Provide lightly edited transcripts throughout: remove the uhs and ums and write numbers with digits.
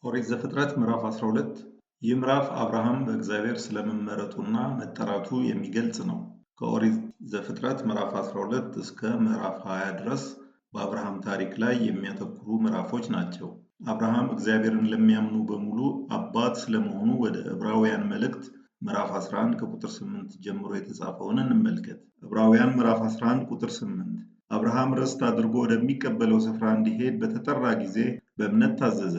ኦሪት ዘፍጥረት ምዕራፍ 12 ይህ ምዕራፍ አብርሃም በእግዚአብሔር ስለመመረጡና መጠራቱ የሚገልጽ ነው። ከኦሪት ዘፍጥረት ምዕራፍ 12 እስከ ምዕራፍ 20 ድረስ በአብርሃም ታሪክ ላይ የሚያተኩሩ ምዕራፎች ናቸው። አብርሃም እግዚአብሔርን ለሚያምኑ በሙሉ አባት ስለመሆኑ ወደ ዕብራውያን መልእክት ምዕራፍ 11 ከቁጥር 8 ጀምሮ የተጻፈውን እንመልከት። ዕብራውያን ምዕራፍ 11 ቁጥር 8 አብርሃም ርስት አድርጎ ወደሚቀበለው ስፍራ እንዲሄድ በተጠራ ጊዜ በእምነት ታዘዘ።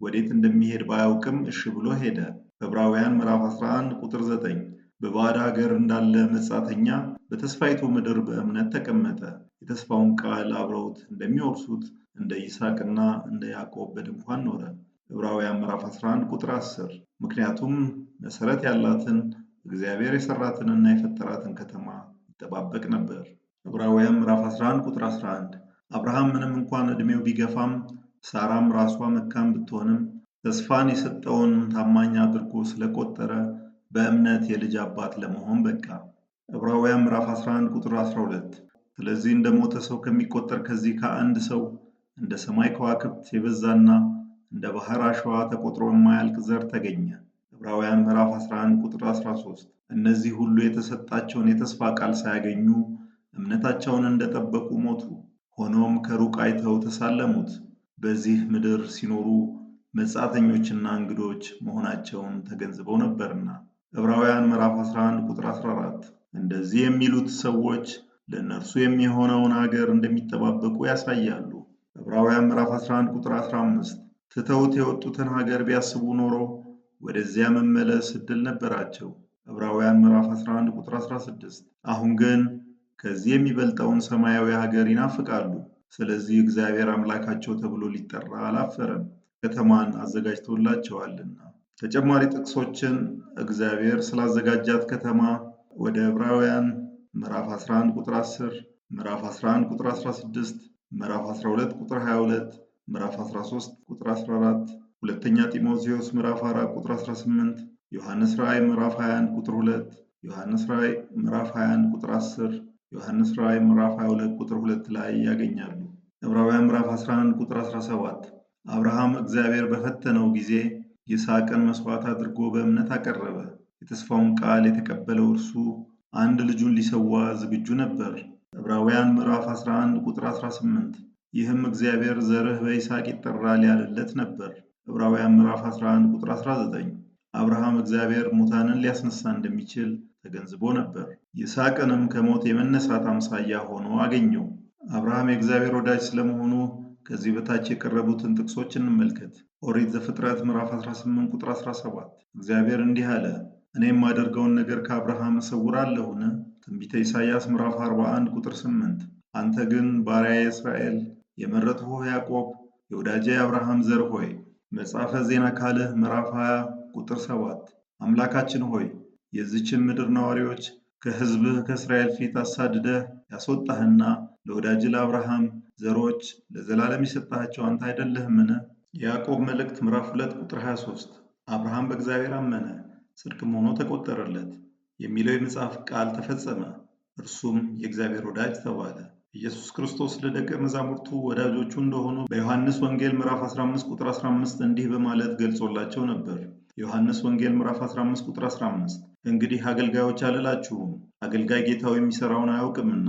ወዴት እንደሚሄድ ባያውቅም እሺ ብሎ ሄደ። ዕብራውያን ምዕራፍ 11 ቁጥር 9 በባዕድ ሀገር እንዳለ መጻተኛ በተስፋይቱ ምድር በእምነት ተቀመጠ። የተስፋውን ቃል አብረውት እንደሚወርሱት እንደ ይስሐቅና እንደ ያዕቆብ በድንኳን ኖረ። ዕብራውያን ምዕራፍ 11 ቁጥር 10 ምክንያቱም መሰረት ያላትን እግዚአብሔር የሰራትንና የፈጠራትን ከተማ ይጠባበቅ ነበር። ዕብራውያን ምዕራፍ 11 ቁጥር 11 አብርሃም ምንም እንኳን ዕድሜው ቢገፋም ሳራም ራሷ መካን ብትሆንም ተስፋን የሰጠውን ታማኝ አድርጎ ስለቆጠረ በእምነት የልጅ አባት ለመሆን በቃ። ዕብራውያን ምዕራፍ 11 ቁጥር 12 ስለዚህ እንደ ሞተ ሰው ከሚቆጠር ከዚህ ከአንድ ሰው እንደ ሰማይ ከዋክብት የበዛና እንደ ባህር አሸዋ ተቆጥሮ የማያልቅ ዘር ተገኘ። ዕብራውያን ምዕራፍ 11 ቁጥር 13 እነዚህ ሁሉ የተሰጣቸውን የተስፋ ቃል ሳያገኙ እምነታቸውን እንደጠበቁ ሞቱ። ሆኖም ከሩቅ አይተው ተሳለሙት። በዚህ ምድር ሲኖሩ መጻተኞችና እንግዶች መሆናቸውን ተገንዝበው ነበርና። ዕብራውያን ምዕራፍ 11 ቁጥር 14 እንደዚህ የሚሉት ሰዎች ለእነርሱ የሚሆነውን ሀገር እንደሚጠባበቁ ያሳያሉ። ዕብራውያን ምዕራፍ 11 ቁጥር 15 ትተውት የወጡትን ሀገር ቢያስቡ ኖሮ ወደዚያ መመለስ እድል ነበራቸው። ዕብራውያን ምዕራፍ 11 ቁጥር 16 አሁን ግን ከዚህ የሚበልጠውን ሰማያዊ ሀገር ይናፍቃሉ። ስለዚህ እግዚአብሔር አምላካቸው ተብሎ ሊጠራ አላፈረም፣ ከተማን አዘጋጅቶላቸዋልና። ተጨማሪ ጥቅሶችን እግዚአብሔር ስላዘጋጃት ከተማ ወደ ዕብራውያን ምዕራፍ 11 ቁጥር 10፣ ምዕራፍ 11 ቁጥር 16፣ ምዕራፍ 12 ቁጥር 22፣ ምዕራፍ 13 ቁጥር 14፣ ሁለተኛ ጢሞቴዎስ ምዕራፍ 4 ቁጥር 18፣ ዮሐንስ ራእይ ምዕራፍ 21 ቁጥር 2፣ ዮሐንስ ራእይ ምዕራፍ 21 ቁጥር 10፣ ዮሐንስ ራእይ ምዕራፍ 22 ቁጥር 2 ላይ ያገኛሉ። ዕብራውያን ምዕራፍ 11 ቁጥር 17 አብርሃም እግዚአብሔር በፈተነው ጊዜ ይስሐቅን መስዋዕት አድርጎ በእምነት አቀረበ። የተስፋውን ቃል የተቀበለው እርሱ አንድ ልጁን ሊሰዋ ዝግጁ ነበር። ዕብራውያን ምዕራፍ 11 ቁጥር 18 ይህም እግዚአብሔር ዘርህ በይስሐቅ ይጠራል ያለለት ነበር። ዕብራውያን ምዕራፍ 11 ቁጥር 19 አብርሃም እግዚአብሔር ሙታንን ሊያስነሳ እንደሚችል ተገንዝቦ ነበር። ይስሐቅንም ከሞት የመነሳት አምሳያ ሆኖ አገኘው። አብርሃም የእግዚአብሔር ወዳጅ ስለመሆኑ ከዚህ በታች የቀረቡትን ጥቅሶች እንመልከት። ኦሪት ዘፍጥረት ምዕራፍ 18 ቁጥር 17 እግዚአብሔር እንዲህ አለ፣ እኔ የማደርገውን ነገር ከአብርሃም እሰውራለሁን? ትንቢተ ኢሳይያስ ምዕራፍ 41 ቁጥር 8 አንተ ግን ባሪያዬ እስራኤል፣ የመረጥሁህ ያዕቆብ፣ የወዳጄ አብርሃም ዘር ሆይ። መጽሐፈ ዜና ካልዕ ምዕራፍ 20 ቁጥር 7 አምላካችን ሆይ የዚችን ምድር ነዋሪዎች ከሕዝብህ ከእስራኤል ፊት አሳድደህ ያስወጣህና ለወዳጅ ለአብርሃም ዘሮች ለዘላለም የሰጣቸው አንተ አይደለህምን? የያዕቆብ መልእክት ምዕራፍ 2 ቁጥር 23 አብርሃም በእግዚአብሔር አመነ ጽድቅም ሆኖ ተቆጠረለት የሚለው የመጽሐፍ ቃል ተፈጸመ፣ እርሱም የእግዚአብሔር ወዳጅ ተባለ። ኢየሱስ ክርስቶስ ለደቀ መዛሙርቱ ወዳጆቹ እንደሆኑ በዮሐንስ ወንጌል ምዕራፍ 15 ቁጥር 15 እንዲህ በማለት ገልጾላቸው ነበር። ዮሐንስ ወንጌል ምዕራፍ 15 ቁጥር 15 እንግዲህ አገልጋዮች አልላችሁም፣ አገልጋይ ጌታው የሚሰራውን አያውቅምና፣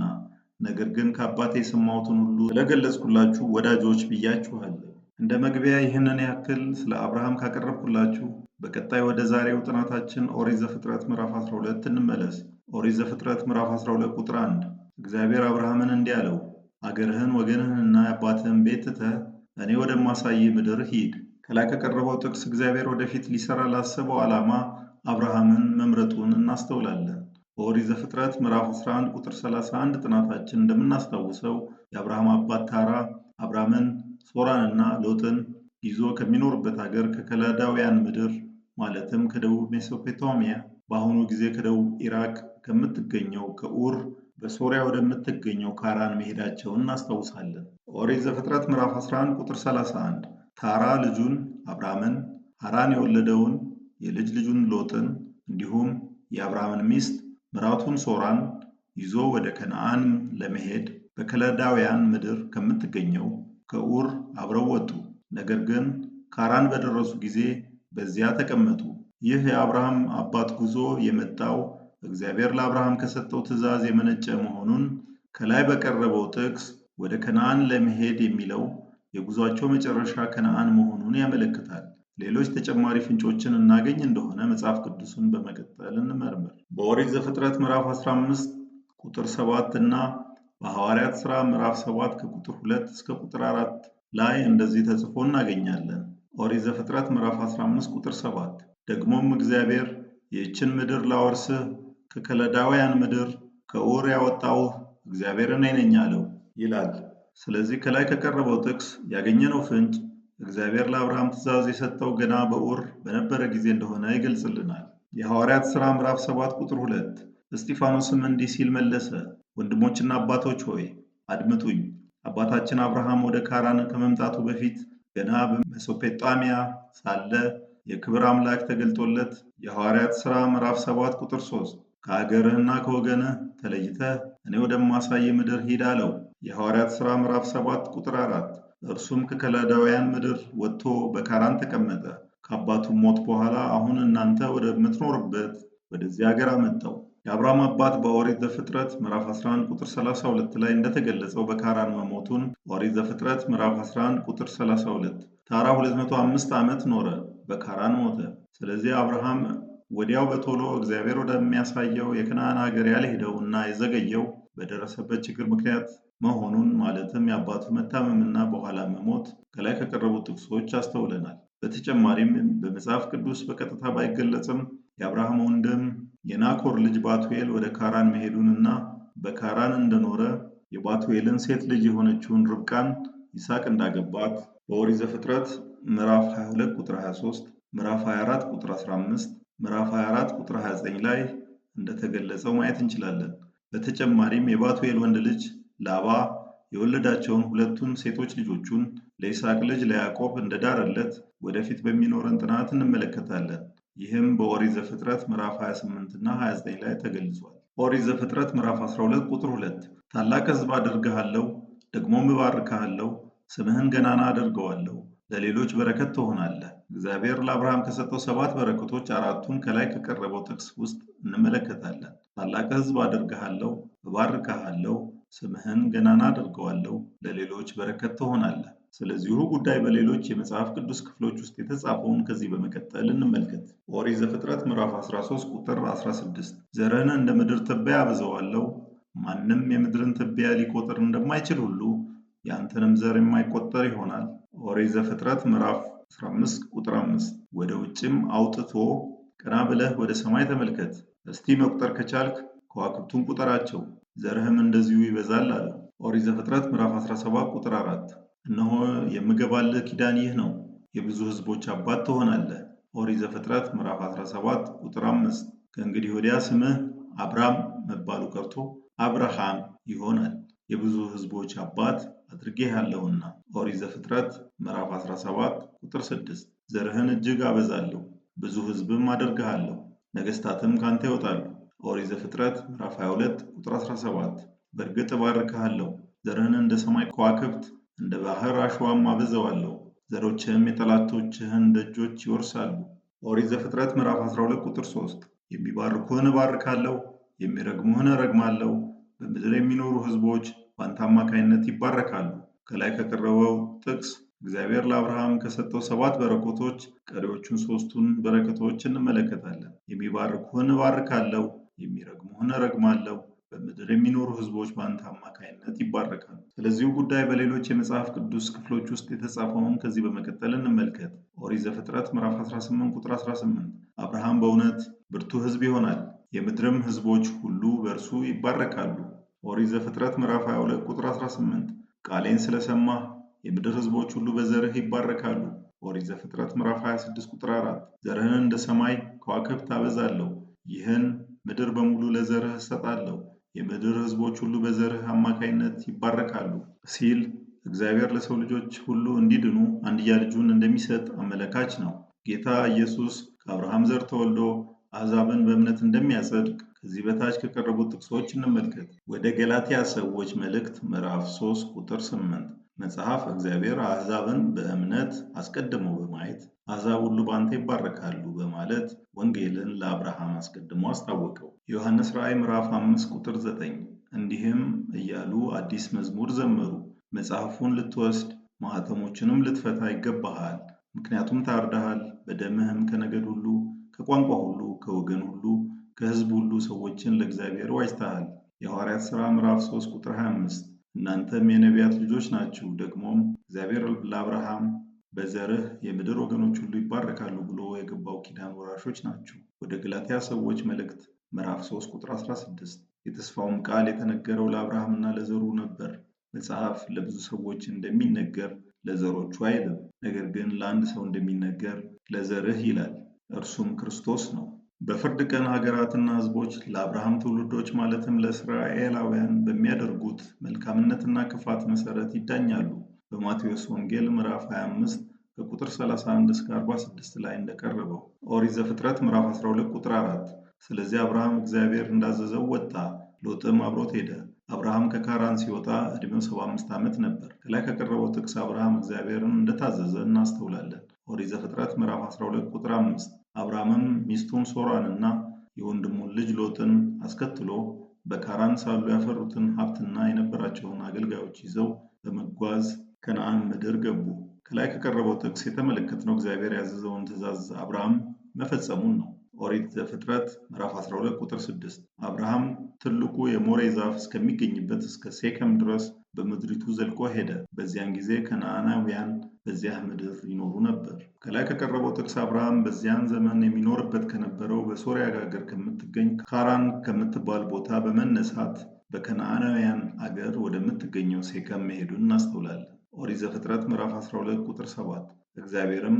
ነገር ግን ከአባቴ የሰማሁትን ሁሉ ስለገለጽኩላችሁ ወዳጆች ብያችኋለሁ። እንደ መግቢያ ይህንን ያክል ስለ አብርሃም ካቀረብኩላችሁ በቀጣይ ወደ ዛሬው ጥናታችን ኦሪት ዘፍጥረት ምዕራፍ 12 እንመለስ። ኦሪት ዘፍጥረት ምዕራፍ 12 ቁጥር 1 እግዚአብሔር አብርሃምን እንዲህ አለው፣ አገርህን ወገንህንና የአባትህን ቤት ትተህ እኔ ወደማሳይህ ምድር ሂድ። ከላይ ከቀረበው ጥቅስ እግዚአብሔር ወደፊት ሊሰራ ላሰበው ዓላማ አብርሃምን መምረጡን እናስተውላለን። በኦሪት ዘፍጥረት ምዕራፍ 11 ቁጥር 31 ጥናታችን እንደምናስታውሰው የአብርሃም አባት ታራ አብርሃምን ሶራንና ሎጥን ይዞ ከሚኖርበት ሀገር ከከላዳውያን ምድር ማለትም ከደቡብ ሜሶፖታሚያ በአሁኑ ጊዜ ከደቡብ ኢራቅ ከምትገኘው ከኡር በሶሪያ ወደምትገኘው ካራን መሄዳቸውን እናስታውሳለን። ኦሪት ዘፍጥረት ምዕራፍ 11 ቁጥር 31 ታራ ልጁን አብርሃምን፣ ሐራን የወለደውን የልጅ ልጁን ሎጥን እንዲሁም የአብርሃምን ሚስት ምራቱን ሶራን ይዞ ወደ ከነዓን ለመሄድ በከለዳውያን ምድር ከምትገኘው ከኡር አብረው ወጡ። ነገር ግን ካራን በደረሱ ጊዜ በዚያ ተቀመጡ። ይህ የአብርሃም አባት ጉዞ የመጣው እግዚአብሔር ለአብርሃም ከሰጠው ትእዛዝ የመነጨ መሆኑን ከላይ በቀረበው ጥቅስ ወደ ከነዓን ለመሄድ የሚለው የጉዟቸው መጨረሻ ከነዓን መሆኑን ያመለክታል። ሌሎች ተጨማሪ ፍንጮችን እናገኝ እንደሆነ መጽሐፍ ቅዱስን በመቀጠል እንመርምር። በኦሪት ዘፍጥረት ምዕራፍ 15 ቁጥር 7 እና በሐዋርያት ሥራ ምዕራፍ 7 ከቁጥር 2 እስከ ቁጥር 4 ላይ እንደዚህ ተጽፎ እናገኛለን። ኦሪት ዘፍጥረት ምዕራፍ 15 ቁጥር 7 ደግሞም እግዚአብሔር ይህችን ምድር ላወርስህ ከከለዳውያን ምድር ከኡር ያወጣሁህ እግዚአብሔር እኔ ነኝ አለው ይላል። ስለዚህ ከላይ ከቀረበው ጥቅስ ያገኘነው ፍንጭ እግዚአብሔር ለአብርሃም ትእዛዝ የሰጠው ገና በኡር በነበረ ጊዜ እንደሆነ ይገልጽልናል። የሐዋርያት ሥራ ምዕራፍ 7 ቁጥር 2 እስጢፋኖስም እንዲህ ሲል መለሰ፣ ወንድሞችና አባቶች ሆይ አድምጡኝ። አባታችን አብርሃም ወደ ካራን ከመምጣቱ በፊት ገና በሜሶፖጣሚያ ሳለ የክብር አምላክ ተገልጦለት የሐዋርያት ሥራ ምዕራፍ 7 ቁጥር 3 ከአገርህና ከወገንህ ተለይተህ እኔ ወደማሳይ ምድር ሂድ አለው። የሐዋርያት ሥራ ምዕራፍ 7 ቁጥር 4 እርሱም ከከላዳውያን ምድር ወጥቶ በካራን ተቀመጠ። ከአባቱም ሞት በኋላ አሁን እናንተ ወደምትኖርበት ወደዚህ ሀገር አመጣው። የአብርሃም አባት በኦሪት ዘፍጥረት ምዕራፍ 11 ቁጥር 32 ላይ እንደተገለጸው በካራን መሞቱን ኦሪት ዘፍጥረት ምዕራፍ 11 ቁጥር 32 ታራ 205 ዓመት ኖረ፣ በካራን ሞተ። ስለዚህ አብርሃም ወዲያው በቶሎ እግዚአብሔር ወደሚያሳየው የከነዓን ሀገር ያልሄደው እና የዘገየው በደረሰበት ችግር ምክንያት መሆኑን ማለትም የአባቱ መታመምና በኋላ መሞት ከላይ ከቀረቡት ጥቅሶች አስተውለናል። በተጨማሪም በመጽሐፍ ቅዱስ በቀጥታ ባይገለጽም የአብርሃም ወንድም የናኮር ልጅ ባቱኤል ወደ ካራን መሄዱንና በካራን እንደኖረ የባቱኤልን ሴት ልጅ የሆነችውን ርብቃን ይስሐቅ እንዳገባት በኦሪት ዘፍጥረት ምዕራፍ 22 ቁጥር 23፣ ምዕራፍ 24 ቁጥር 15፣ ምዕራፍ 24 ቁጥር 29 ላይ እንደተገለጸው ማየት እንችላለን። በተጨማሪም የባቱኤል ወንድ ልጅ ላባ የወለዳቸውን ሁለቱን ሴቶች ልጆቹን ለይስሐቅ ልጅ ለያዕቆብ እንደዳረለት ወደፊት በሚኖረን ጥናት እንመለከታለን። ይህም በኦሪት ዘፍጥረት ምዕራፍ 28 እና 29 ላይ ተገልጿል። ኦሪት ዘፍጥረት ምዕራፍ 12 ቁጥር 2 ታላቅ ሕዝብ አደርግሃለሁ፣ ደግሞም እባርክሃለሁ፣ ስምህን ገናና አደርገዋለሁ፣ ለሌሎች በረከት ትሆናለህ። እግዚአብሔር ለአብርሃም ከሰጠው 7 በረከቶች 4ቱን ከላይ ከቀረበው ጥቅስ ውስጥ እንመለከታለን። ታላቅ ሕዝብ አደርግሃለሁ፣ እባርክሃለሁ፣ ስምህን ገናና አደርገዋለሁ፣ ለሌሎች በረከት ትሆናለህ። ስለዚሁ ጉዳይ በሌሎች የመጽሐፍ ቅዱስ ክፍሎች ውስጥ የተጻፈውን ከዚህ በመቀጠል እንመልከት። ኦሪት ዘፍጥረት ምዕራፍ 13 ቁጥር 16 ዘርህን እንደ ምድር ትቢያ አበዛዋለሁ፣ ማንም የምድርን ትቢያ ሊቆጥር እንደማይችል ሁሉ የአንተንም ዘር የማይቆጠር ይሆናል። ኦሪት ዘፍጥረት ምዕራፍ 15 ቁጥር 5 ወደ ውጭም አውጥቶ ቀና ብለህ ወደ ሰማይ ተመልከት፣ እስቲ መቁጠር ከቻልክ ከዋክብቱን ቁጠራቸው፣ ዘርህም እንደዚሁ ይበዛል አለው። ኦሪት ዘፍጥረት ምዕራፍ 17 ቁጥር 4 እነሆ የምገባልህ ኪዳን ይህ ነው፣ የብዙ ሕዝቦች አባት ትሆናለህ። ኦሪት ዘፍጥረት ምዕራፍ 17 ቁጥር 5 ከእንግዲህ ወዲያ ስምህ አብራም መባሉ ቀርቶ አብርሃም ይሆናል፣ የብዙ ሕዝቦች አባት አድርጌሃለሁና። ኦሪት ዘፍጥረት ምዕራፍ 17 ቁጥር 6 ዘርህን እጅግ አበዛለሁ፣ ብዙ ሕዝብም አደርግሃለሁ፣ ነገሥታትም ካንተ ይወጣሉ። ኦሪት ዘፍጥረት ምዕራፍ 22 ቁጥር 17 በእርግጥ እባርክሃለሁ፣ ዘርህን እንደ ሰማይ ከዋክብት እንደ ባህር አሸዋም አበዛዋለሁ፣ ዘሮችህም የጠላቶችህን ደጆች ይወርሳሉ። ኦሪት ዘፍጥረት ምዕራፍ 12 ቁጥር 3 የሚባርኩህን እባርካለሁ፣ የሚረግሙህን እረግማለሁ፣ በምድር የሚኖሩ ሕዝቦች በአንተ አማካይነት ይባረካሉ። ከላይ ከቀረበው ጥቅስ እግዚአብሔር ለአብርሃም ከሰጠው 7 በረከቶች ቀሪዎቹን 3ቱን በረከቶች እንመለከታለን። የሚባርኩህን እባርካለሁ፣ የሚረግሙህን እረግማለሁ፣ በምድር የሚኖሩ ሕዝቦች በአንተ አማካይነት ይባረካሉ። ስለዚሁ ጉዳይ በሌሎች የመጽሐፍ ቅዱስ ክፍሎች ውስጥ የተጻፈውን ከዚህ በመቀጠል እንመልከት። ኦሪት ዘፍጥረት ምዕራፍ 18 ቁጥር 18 አብርሃም በእውነት ብርቱ ሕዝብ ይሆናል፣ የምድርም ሕዝቦች ሁሉ በእርሱ ይባረካሉ። ኦሪት ዘፍጥረት ምዕራፍ 22 ቁጥር 18 ቃሌን ስለሰማህ የምድር ሕዝቦች ሁሉ በዘርህ ይባረካሉ። ኦሪት ዘፍጥረት ምዕራፍ 26 ቁጥር 4 ዘርህን እንደ ሰማይ ከዋክብት አበዛለሁ፣ ይህን ምድር በሙሉ ለዘርህ እሰጣለሁ፣ የምድር ሕዝቦች ሁሉ በዘርህ አማካይነት ይባረካሉ ሲል እግዚአብሔር ለሰው ልጆች ሁሉ እንዲድኑ አንድያ ልጁን እንደሚሰጥ አመለካች ነው። ጌታ ኢየሱስ ከአብርሃም ዘር ተወልዶ አሕዛብን በእምነት እንደሚያጸድቅ ከዚህ በታች ከቀረቡት ጥቅሶች እንመልከት። ወደ ገላትያ ሰዎች መልእክት ምዕራፍ 3 ቁጥር 8 መጽሐፍ እግዚአብሔር አሕዛብን በእምነት አስቀድሞ በማየት አሕዛብ ሁሉ በአንተ ይባረካሉ በማለት ወንጌልን ለአብርሃም አስቀድሞ አስታወቀው። የዮሐንስ ራእይ ምዕራፍ 5 ቁጥር 9 እንዲህም እያሉ አዲስ መዝሙር ዘመሩ። መጽሐፉን ልትወስድ ማኅተሞችንም ልትፈታ ይገባሃል። ምክንያቱም ታርደሃል፣ በደምህም ከነገድ ሁሉ፣ ከቋንቋ ሁሉ፣ ከወገን ሁሉ፣ ከሕዝብ ሁሉ ሰዎችን ለእግዚአብሔር ዋጅተሃል። የሐዋርያት ሥራ ምዕራፍ 3 ቁጥር 25 እናንተም የነቢያት ልጆች ናችሁ፣ ደግሞም እግዚአብሔር ለአብርሃም በዘርህ የምድር ወገኖች ሁሉ ይባረካሉ ብሎ የገባው ኪዳን ወራሾች ናችሁ። ወደ ገላትያ ሰዎች መልእክት ምዕራፍ 3 ቁጥር 16 የተስፋውም ቃል የተነገረው ለአብርሃምና ለዘሩ ነበር። መጽሐፍ ለብዙ ሰዎች እንደሚነገር ለዘሮቹ አይልም፣ ነገር ግን ለአንድ ሰው እንደሚነገር ለዘርህ ይላል፣ እርሱም ክርስቶስ ነው። በፍርድ ቀን ሀገራትና ሕዝቦች ለአብርሃም ትውልዶች ማለትም ለእስራኤላውያን በሚያደርጉት መልካምነትና ክፋት መሠረት ይዳኛሉ። በማቴዎስ ወንጌል ምዕራፍ 25 ከቁጥር 31 እስከ 46 ላይ እንደቀረበው። ኦሪት ዘፍጥረት ምዕራፍ 12 ቁጥር 4 ስለዚህ አብርሃም እግዚአብሔር እንዳዘዘው ወጣ፣ ሎጥም አብሮት ሄደ። አብርሃም ከካራን ሲወጣ ዕድሜው 75 ዓመት ነበር። ከላይ ከቀረበው ጥቅስ አብርሃም እግዚአብሔርን እንደታዘዘ እናስተውላለን። ኦሪት ዘፍጥረት ምዕራፍ 12 ቁጥር 5 አብርሃምም ሚስቱን ሶራንና የወንድሙን ልጅ ሎጥን አስከትሎ በካራን ሳሉ ያፈሩትን ሀብትና የነበራቸውን አገልጋዮች ይዘው በመጓዝ ከነዓን ምድር ገቡ። ከላይ ከቀረበው ጥቅስ የተመለከትነው እግዚአብሔር ያዘዘውን ትእዛዝ አብርሃም መፈጸሙን ነው። ኦሪት ዘፍጥረት ምዕራፍ 12 ቁጥር 6 አብርሃም ትልቁ የሞሬ ዛፍ እስከሚገኝበት እስከ ሴኬም ድረስ በምድሪቱ ዘልቆ ሄደ። በዚያን ጊዜ ከነዓናውያን በዚያ ምድር ይኖሩ ነበር። ከላይ ከቀረበው ጥቅስ አብርሃም በዚያን ዘመን የሚኖርበት ከነበረው በሶርያ አገር ከምትገኝ ካራን ከምትባል ቦታ በመነሳት በከነዓናውያን አገር ወደምትገኘው ሴኬም መሄዱን እናስተውላለን። ኦሪት ዘፍጥረት ምዕራፍ 12 ቁጥር 7 እግዚአብሔርም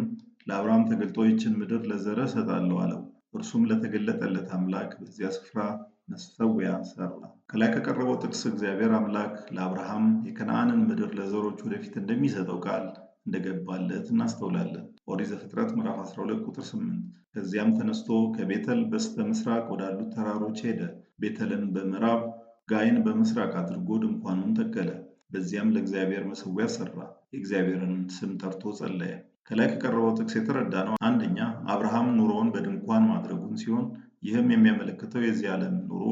ለአብርሃም ተገልጦ ይችን ምድር ለዘርህ እሰጣለሁ አለው። እርሱም ለተገለጠለት አምላክ በዚያ ስፍራ መሰዊያ ሰራ። ከላይ ከቀረበው ጥቅስ እግዚአብሔር አምላክ ለአብርሃም የከነዓንን ምድር ለዘሮች ወደፊት እንደሚሰጠው ቃል እንደገባለት እናስተውላለን። ኦሪት ዘፍጥረት ምዕራፍ 12 ቁጥር 8 ከዚያም ተነስቶ ከቤተል በስተ ምስራቅ ወዳሉት ተራሮች ሄደ። ቤተልን በምዕራብ ጋይን በምስራቅ አድርጎ ድንኳኑን ተከለ። በዚያም ለእግዚአብሔር መሰዊያ ሰራ። የእግዚአብሔርን ስም ጠርቶ ጸለየ። ከላይ ከቀረበው ጥቅስ የተረዳነው አንደኛ አብርሃም ኑሮውን በድንኳን ማድረጉን ሲሆን ይህም የሚያመለክተው የዚህ ዓለም ኑሮ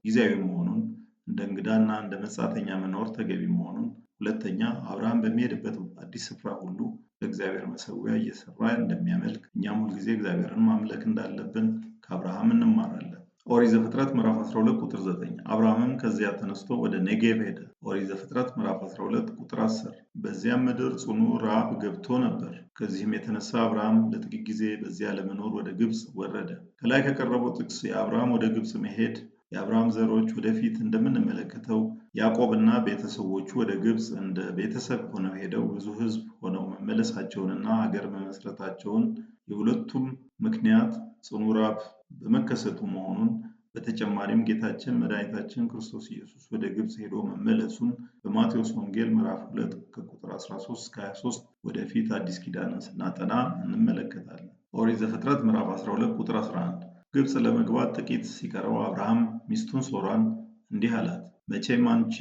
ጊዜያዊ መሆኑን፣ እንደ እንግዳና እንደ መጻተኛ መኖር ተገቢ መሆኑን፣ ሁለተኛ አብርሃም በሚሄድበት አዲስ ስፍራ ሁሉ ለእግዚአብሔር መሰዊያ እየሰራ እንደሚያመልክ እኛም ሁልጊዜ እግዚአብሔርን ማምለክ እንዳለብን ከአብርሃም እንማራለን። ኦሪት ዘፍጥረት ምዕራፍ 12 ቁጥር 9 አብርሃምም ከዚያ ተነስቶ ወደ ኔጌቭ ሄደ። ኦሪት ዘፍጥረት ምዕራፍ 12 ቁጥር 10 በዚያም ምድር ጽኑ ረሃብ ገብቶ ነበር። ከዚህም የተነሳ አብርሃም ለጥቂት ጊዜ በዚያ ለመኖር ወደ ግብፅ ወረደ። ከላይ ከቀረበው ጥቅስ የአብርሃም ወደ ግብፅ መሄድ የአብርሃም ዘሮች ወደፊት እንደምንመለከተው ያዕቆብና ቤተሰቦቹ ወደ ግብፅ እንደ ቤተሰብ ሆነው ሄደው ብዙ ሕዝብ ሆነው መመለሳቸውንና ሀገር መመስረታቸውን የሁለቱም ምክንያት ጽኑ ረሃብ በመከሰቱ መሆኑን በተጨማሪም ጌታችን መድኃኒታችን ክርስቶስ ኢየሱስ ወደ ግብፅ ሄዶ መመለሱን በማቴዎስ ወንጌል ምዕራፍ 2 ከቁጥር 13 እስከ 23 ወደፊት አዲስ ኪዳንን ስናጠና እንመለከታለን። ኦሪት ዘፍጥረት ምዕራፍ 12 ቁጥር 11 ግብፅ ለመግባት ጥቂት ሲቀረው አብርሃም ሚስቱን ሶራን እንዲህ አላት፣ መቼም አንቺ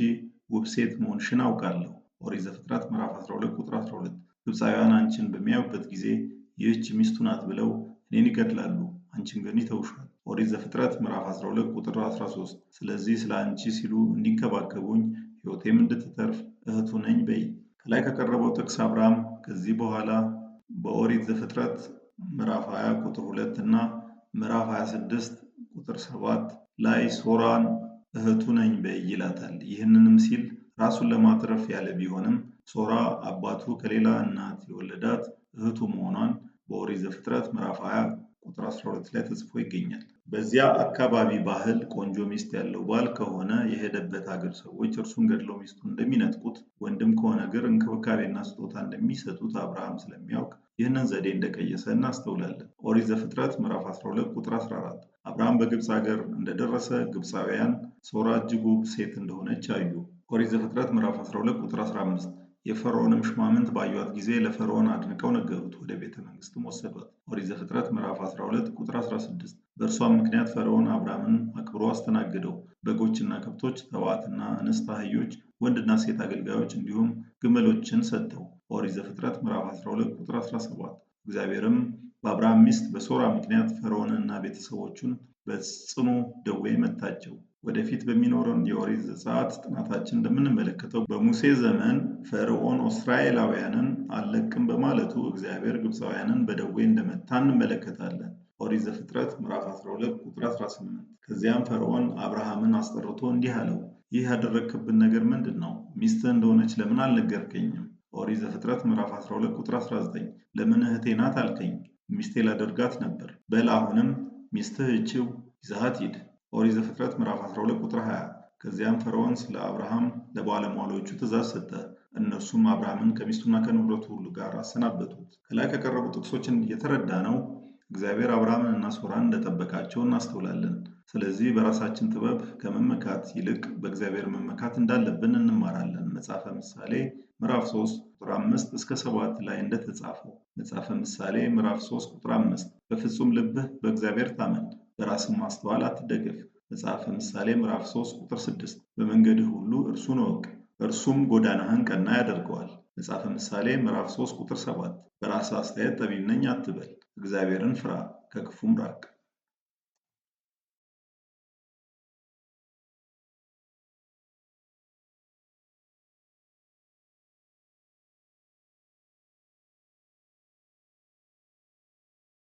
ውብ ሴት መሆንሽን አውቃለሁ። ኦሪት ዘፍጥረት ምዕራፍ 12 ቁጥር 12 ግብፃውያን አንቺን በሚያዩበት ጊዜ ይህች ሚስቱ ናት ብለው እኔን ይገድላሉ፣ አንቺን ግን ይተውሻል። ኦሪት ዘፍጥረት ምዕራፍ 12 ቁጥር 13 ስለዚህ ስለ አንቺ ሲሉ እንዲንከባከቡኝ ሕይወቴም እንድትተርፍ እህቱ ነኝ በይ። ከላይ ከቀረበው ጥቅስ አብርሃም ከዚህ በኋላ በኦሪት ዘፍጥረት ምዕራፍ 20 ቁጥር 2 እና ምዕራፍ 26 ቁጥር 7 ላይ ሶራን እህቱ ነኝ በይ ይላታል። ይህንንም ሲል ራሱን ለማትረፍ ያለ ቢሆንም ሶራ አባቱ ከሌላ እናት የወለዳት እህቱ መሆኗን በኦሪት ዘፍጥረት ምዕራፍ 20 ቁጥር 12 ላይ ተጽፎ ይገኛል። በዚያ አካባቢ ባህል ቆንጆ ሚስት ያለው ባል ከሆነ የሄደበት ሀገር ሰዎች እርሱን ገድለው ሚስቱን እንደሚነጥቁት፣ ወንድም ከሆነ ግን እንክብካቤና ስጦታ እንደሚሰጡት አብርሃም ስለሚያውቅ ይህንን ዘዴ እንደቀየሰ እናስተውላለን። ኦሪት ዘፍጥረት ምዕራፍ 12 ቁጥር 14 አብርሃም በግብፅ ሀገር እንደደረሰ ግብፃውያን ሶራ እጅግ ውብ ሴት እንደሆነች አዩ። ኦሪት ዘፍጥረት ምዕራፍ 12 ቁጥር 15 የፈርዖንም ሹማምንት ባዩት ጊዜ ለፈርዖን አድንቀው ነገሩት፣ ወደ ቤተ መንግስትም ወሰዷት። ኦሪት ዘፍጥረት ምዕራፍ 12 ቁጥር 16 በእርሷም ምክንያት ፈርዖን አብራምን አክብሮ አስተናገደው። በጎችና ከብቶች፣ ተባዕትና እንስት አህዮች፣ ወንድና ሴት አገልጋዮች እንዲሁም ግመሎችን ሰጠው። ኦሪት ዘፍጥረት ምዕራፍ 12 ቁጥር 17። እግዚአብሔርም በአብርሃም ሚስት በሶራ ምክንያት ፈርዖንንና ቤተሰቦቹን በጽኑ ደዌ መታቸው። ወደፊት በሚኖረን የኦሪት ዘጸአት ጥናታችን እንደምንመለከተው በሙሴ ዘመን ፈርዖን እስራኤላውያንን አልለቅም በማለቱ እግዚአብሔር ግብፃውያንን በደዌ እንደመታ እንመለከታለን። ኦሪት ዘፍጥረት ምዕራፍ 12 ቁጥር 18። ከዚያም ፈርዖን አብርሃምን አስጠርቶ እንዲህ አለው፣ ይህ ያደረግክብን ነገር ምንድን ነው? ሚስትህ እንደሆነች ለምን አልነገርከኝም? ኦሪት ዘፍጥረት ምዕራፍ 12 ቁጥር 19። ለምን እህቴ ናት አልከኝ? ሚስቴ ላደርጋት ነበር። በል አሁንም ሚስትህ እችው፣ ይዘሃት ሂድ። ኦሪት ዘፍጥረት ምዕራፍ 12 ቁጥር 20። ከዚያም ፈርዖን ስለ አብርሃም ለባለሟሎቹ ትእዛዝ ሰጠ። እነርሱም አብርሃምን ከሚስቱና ከንብረቱ ሁሉ ጋር አሰናበቱት። ከላይ ከቀረቡ ጥቅሶችን የተረዳ ነው እግዚአብሔር አብርሃምን እና ሶራን እንደጠበቃቸው እናስተውላለን። ስለዚህ በራሳችን ጥበብ ከመመካት ይልቅ በእግዚአብሔር መመካት እንዳለብን እንማራለን። መጽሐፈ ምሳሌ ምዕራፍ 3 ቁጥር 5 እስከ 7 ላይ እንደተጻፈው። መጽሐፈ ምሳሌ ምዕራፍ 3 ቁጥር 5 በፍጹም ልብህ በእግዚአብሔር ታመን፣ በራስም ማስተዋል አትደገፍ። መጽሐፈ ምሳሌ ምዕራፍ 3 ቁጥር 6 በመንገድህ ሁሉ እርሱን እወቅ፣ እርሱም ጎዳናህን ቀና ያደርገዋል። መጽሐፈ ምሳሌ ምዕራፍ 3 ቁጥር 7 በራስህ አስተያየት ጠቢብ ነኝ አትበል፣ እግዚአብሔርን ፍራ፣ ከክፉም ራቅ።